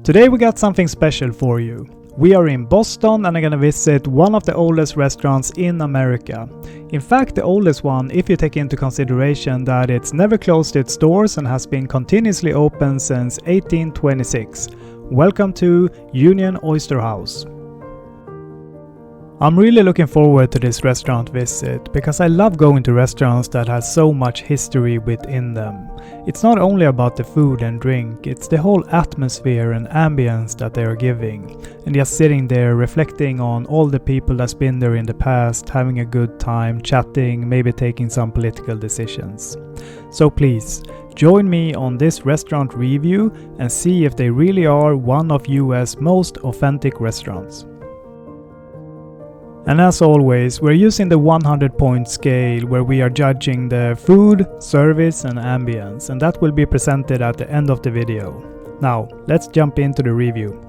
Today we got something special for you. We are in Boston and are gonna visit one of the oldest restaurants in America. In fact, the oldest one if you take into consideration that it's never closed its doors and has been continuously open since 1826. Welcome to Union Oyster House. I'm really looking forward to this restaurant visit because I love going to restaurants that have so much history within them. It's not only about the food and drink, it's the whole atmosphere and ambience that they are giving. And just sitting there reflecting on all the people that's been there in the past, having a good time, chatting, maybe taking some political decisions. So please, join me on this restaurant review and see if they really are one of US most authentic restaurants. And as always, we're using the 100-point scale where we are judging the food, service and ambience, and that will be presented at the end of the video. Now, let's jump into the review.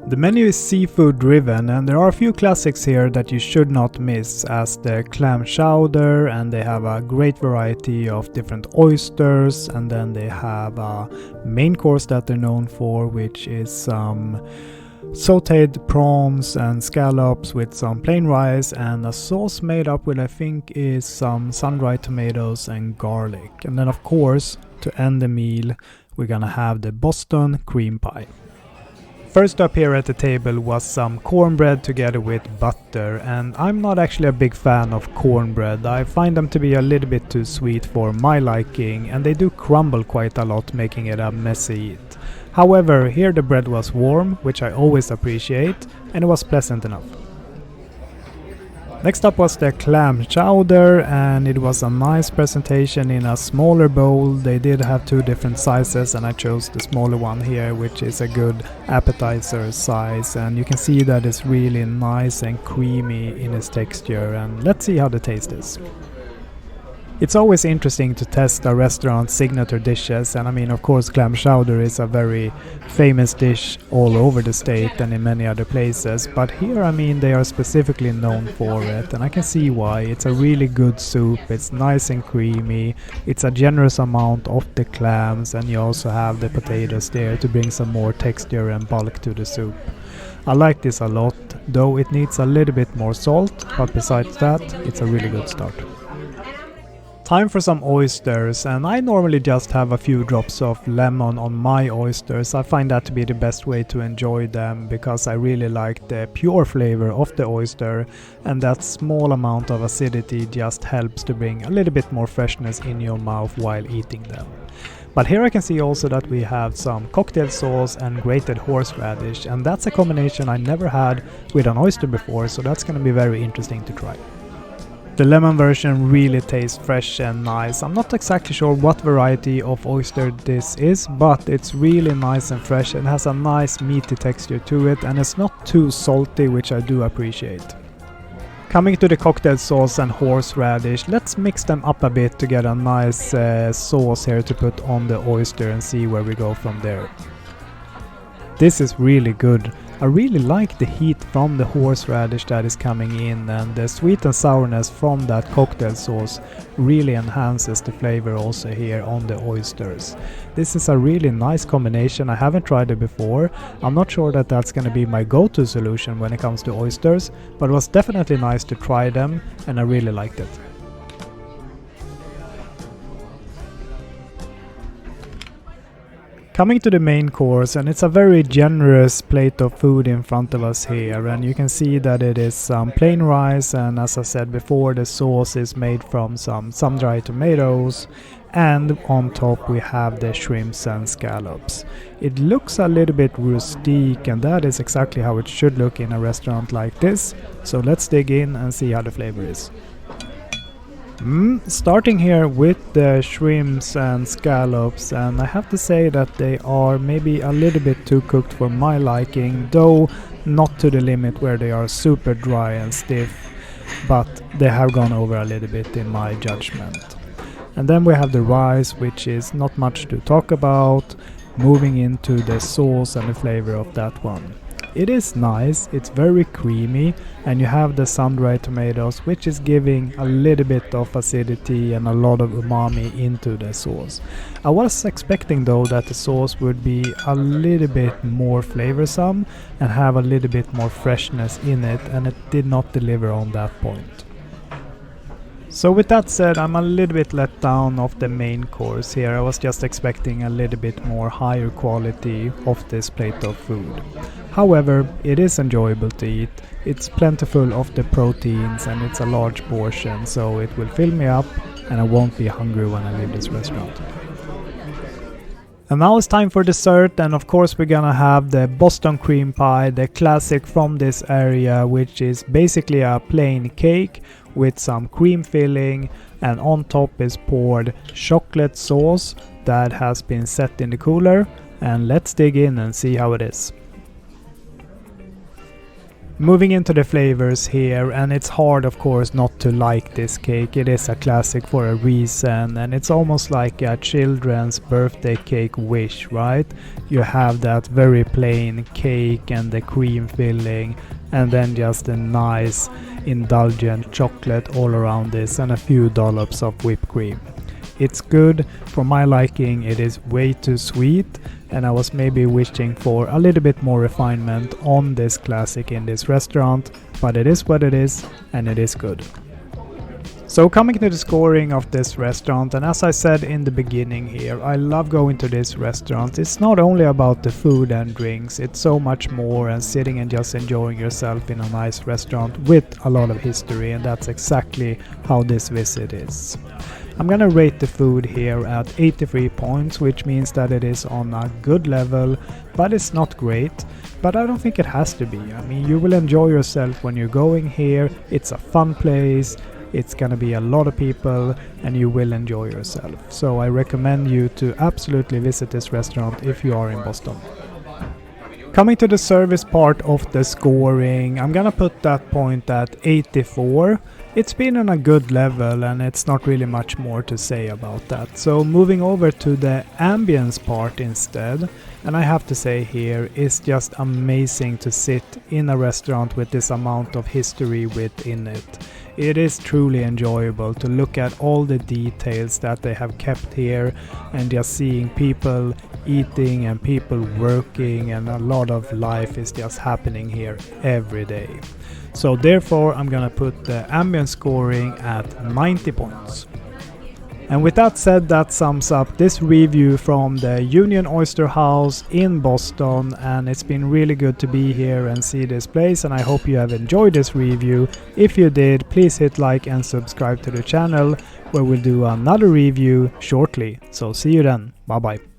The menu is seafood driven and there are a few classics here that you should not miss, as the clam chowder, and they have a great variety of different oysters, and then they have a main course that they're known for, which is some sauteed prawns and scallops with some plain rice and a sauce made up with I think is some sun-dried tomatoes and garlic. And then of course, to end the meal, we're gonna have the Boston cream pie. First up here at the table was some cornbread together with butter, and I'm not actually a big fan of cornbread. I find them to be a little bit too sweet for my liking, and they do crumble quite a lot, making it a messy eat. However, here the bread was warm, which I always appreciate, and it was pleasant enough. Next up was the clam chowder, and it was a nice presentation in a smaller bowl. They did have two different sizes and I chose the smaller one here, which is a good appetizer size, and you can see that it's really nice and creamy in its texture, and let's see how the taste is. It's always interesting to test a restaurant's signature dishes, and I mean of course clam chowder is a very famous dish all over the state and in many other places, but here I mean they are specifically known for it, and I can see why. It's a really good soup, it's nice and creamy, it's a generous amount of the clams, and you also have the potatoes there to bring some more texture and bulk to the soup. I like this a lot, though it needs a little bit more salt, but besides that it's a really good start. Time for some oysters, and I normally just have a few drops of lemon on my oysters. I find that to be the best way to enjoy them because I really like the pure flavor of the oyster, and that small amount of acidity just helps to bring a little bit more freshness in your mouth while eating them. But here I can see also that we have some cocktail sauce and grated horseradish, and that's a combination I never had with an oyster before, so that's going to be very interesting to try. The lemon version really tastes fresh and nice. I'm not exactly sure what variety of oyster this is, but it's really nice and fresh and has a nice meaty texture to it, and it's not too salty, which I do appreciate. Coming to the cocktail sauce and horseradish, let's mix them up a bit to get a nice sauce here to put on the oyster and see where we go from there. This is really good. I really like the heat from the horseradish that is coming in, and the sweet and sourness from that cocktail sauce really enhances the flavor also here on the oysters. This is a really nice combination. I haven't tried it before. I'm not sure that that's going to be my go-to solution when it comes to oysters, but it was definitely nice to try them and I really liked it. Coming to the main course, and it's a very generous plate of food in front of us here, and you can see that it is some plain rice, and as I said before, the sauce is made from some sun-dried tomatoes, and on top we have the shrimps and scallops. It looks a little bit rustic, and that is exactly how it should look in a restaurant like this, so let's dig in and see how the flavor is. Starting here with the shrimps and scallops, and I have to say that they are maybe a little bit too cooked for my liking, though not to the limit where they are super dry and stiff, but they have gone over a little bit in my judgment. And then we have the rice, which is not much to talk about, moving into the sauce and the flavor of that one. It is nice, it's very creamy, and you have the sun-dried tomatoes, which is giving a little bit of acidity and a lot of umami into the sauce. I was expecting though that the sauce would be a little bit more flavorsome and have a little bit more freshness in it, and it did not deliver on that point. So with that said, I'm a little bit let down of the main course here. I was just expecting a little bit more higher quality of this plate of food. However, it is enjoyable to eat. It's plentiful of the proteins and it's a large portion, so it will fill me up and I won't be hungry when I leave this restaurant. And now it's time for dessert, and of course we're gonna have the Boston cream pie, the classic from this area, which is basically a plain cake with some cream filling, and on top is poured chocolate sauce that has been set in the cooler. And let's dig in and see how it is. Moving into the flavors here, and it's hard of course not to like this cake. It is a classic for a reason, and it's almost like a children's birthday cake wish, right? You have that very plain cake and the cream filling, and then just a nice indulgent chocolate all around this and a few dollops of whipped cream. It's good. For my liking, it is way too sweet, and I was maybe wishing for a little bit more refinement on this classic in this restaurant, but it is what it is, and it is good. So coming to the scoring of this restaurant, and as I said in the beginning here, I love going to this restaurant. It's not only about the food and drinks, it's so much more, and sitting and just enjoying yourself in a nice restaurant with a lot of history, and that's exactly how this visit is. I'm gonna rate the food here at 83 points, which means that it is on a good level, but it's not great. But I don't think it has to be. I mean, you will enjoy yourself when you're going here. It's a fun place. It's gonna be a lot of people and you will enjoy yourself. So I recommend you to absolutely visit this restaurant if you are in Boston. Coming to the service part of the scoring, I'm gonna put that point at 84. It's been on a good level and it's not really much more to say about that. So moving over to the ambience part instead, and I have to say here, it's just amazing to sit in a restaurant with this amount of history within it. It is truly enjoyable to look at all the details that they have kept here, and just seeing people eating and people working, and a lot of life is just happening here every day. So therefore I'm gonna put the ambience scoring at 90 points. And with that said, that sums up this review from the Union Oyster House in Boston, and it's been really good to be here and see this place, and I hope you have enjoyed this review. If you did, please hit like and subscribe to the channel, where we'll do another review shortly. So see you then, bye bye.